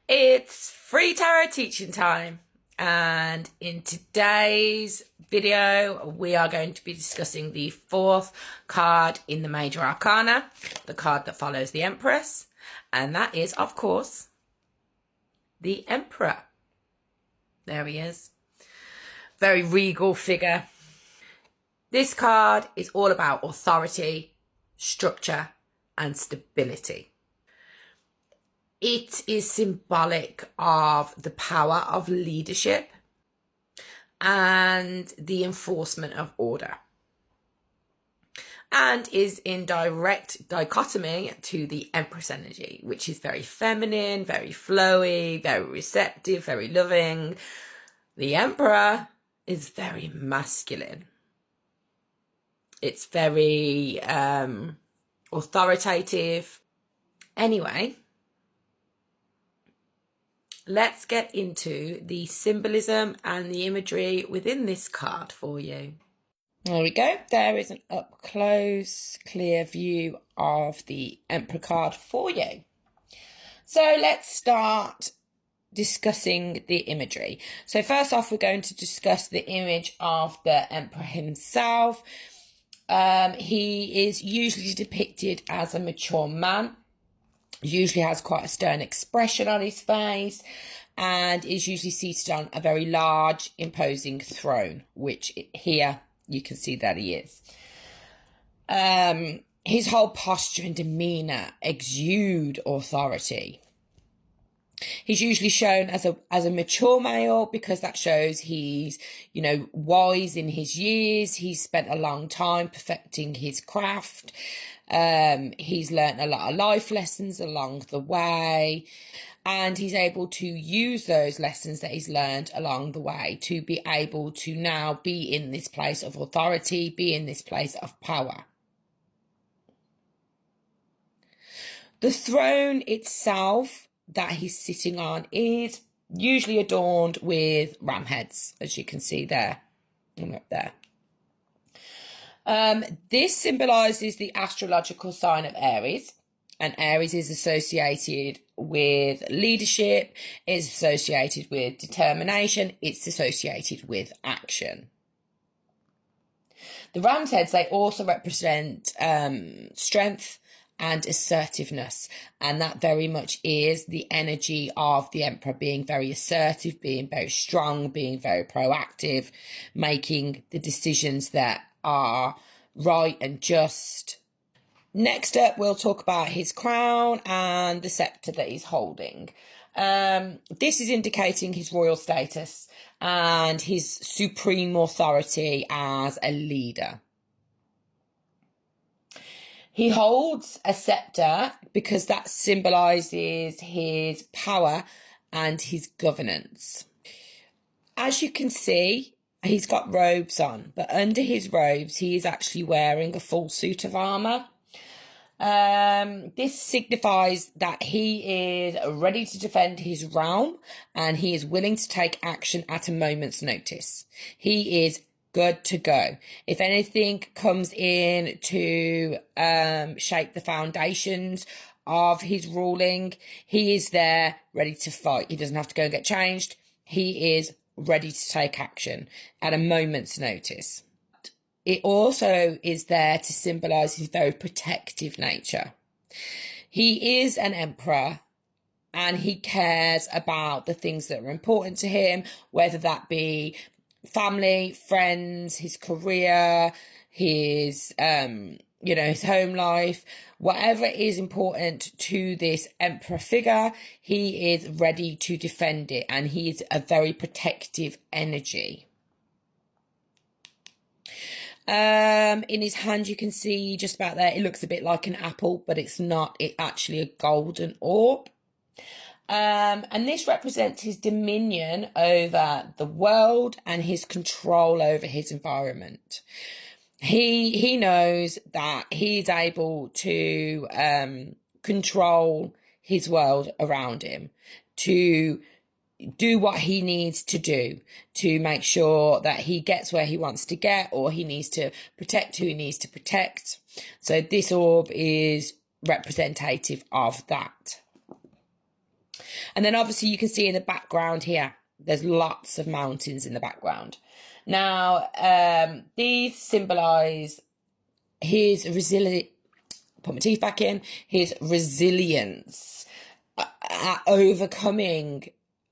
It's free tarot teaching time, and in today's video we are going to be discussing the fourth card in the Major Arcana, the card that follows the Empress, and that is, of course, the Emperor. There he is. Very regal figure. This card is all about authority, structure, and stability. It is symbolic of the power of leadership and the enforcement of order, and is in direct dichotomy to the Empress energy, which is very feminine, very flowy, very receptive, very loving. The Emperor is very masculine. It's very authoritative. Anyway, let's get into the symbolism and the imagery within this card for you. There we go. There is an up close, clear view of the Emperor card for you. So let's start discussing the imagery. So first off, we're going to discuss the image of the Emperor himself. He is usually depicted as a mature man, usually has quite a stern expression on his face, and is usually seated on a very large, imposing throne, which here you can see that he is. His whole posture and demeanour exude authority. He's usually shown as a mature male because that shows he's, wise in his years. He's spent a long time perfecting his craft. He's learnt a lot of life lessons along the way, and he's able to use those lessons that he's learned along the way to be able to now be in this place of authority, be in this place of power. The throne itself that he's sitting on is usually adorned with ram heads, as you can see there and up there. This symbolises the astrological sign of Aries, and Aries is associated with leadership, is associated with determination, it's associated with action. The ram's heads, they also represent strength and assertiveness, and that very much is the energy of the Emperor, being very assertive, being very strong, being very proactive, making the decisions that are right and just. Next up, we'll talk about his crown and the scepter that he's holding. This is indicating his royal status and his supreme authority as a leader. He holds a scepter because that symbolises his power and his governance. As you can see, he's got robes on, but under his robes, he is actually wearing a full suit of armour. This signifies that he is ready to defend his realm, and he is willing to take action at a moment's notice. He is good to go. If anything comes in to shape the foundations of his ruling, he is there ready to fight. He doesn't have to go and get changed. He is ready to take action at a moment's notice. It also is there to symbolise his very protective nature. He is an emperor, and he cares about the things that are important to him, whether that be family, friends, his career, his his home life, whatever is important to this emperor figure, he is ready to defend it, and he is a very protective energy. In his hand, you can see just about there, it looks a bit like an apple, but it's not. It's actually a golden orb. And this represents his dominion over the world and his control over his environment. He knows that he's able to control his world around him, to do what he needs to do to make sure that he gets where he wants to get, or he needs to protect who he needs to protect. So this orb is representative of that. And then obviously you can see in the background here, there's lots of mountains in the background. Now, these symbolize his resilience, put my teeth back in, his resilience at overcoming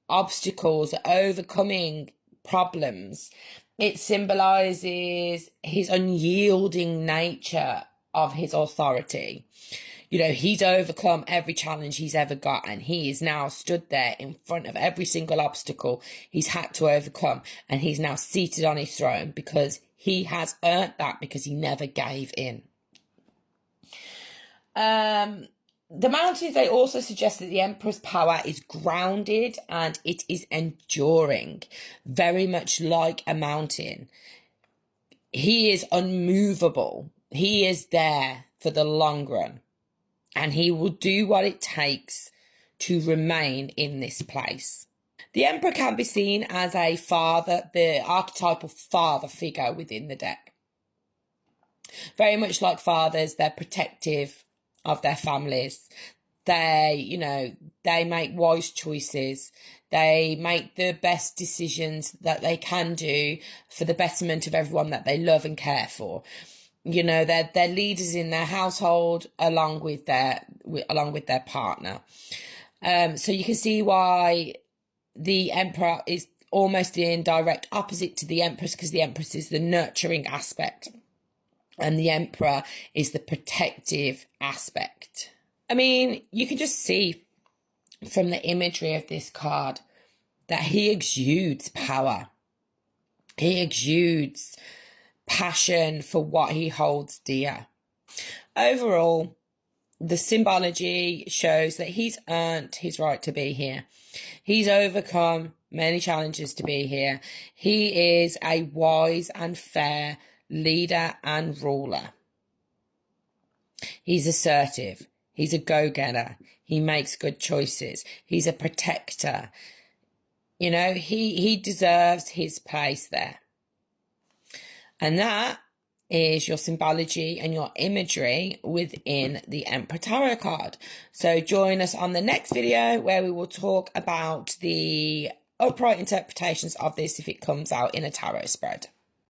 obstacles, overcoming problems. It symbolizes his unyielding nature of his authority. You know, he's overcome every challenge he's ever got, and he is now stood there in front of every single obstacle he's had to overcome, and he's now seated on his throne because he has earned that, because he never gave in. The mountains, they also suggest that the Emperor's power is grounded and it is enduring, very much like a mountain. He is unmovable. He is there for the long run. And he will do what it takes to remain in this place. The Emperor can be seen as a father, the archetypal father figure within the deck. Very much like fathers, they're protective of their families. They make wise choices. They make the best decisions that they can do for the betterment of everyone that they love and care for. You know, they're leaders in their household along with their partner. So you can see why the Emperor is almost in direct opposite to the Empress, because the Empress is the nurturing aspect and the Emperor is the protective aspect. I mean, you can just see from the imagery of this card that he exudes power. He exudes passion for what he holds dear. Overall, the symbology shows that he's earned his right to be here. He's overcome many challenges to be here. He is a wise and fair leader and ruler. He's assertive. He's a go-getter. He makes good choices. He's a protector. You know, he deserves his place there. And that is your symbology and your imagery within the Emperor Tarot card. So join us on the next video where we will talk about the upright interpretations of this if it comes out in a tarot spread.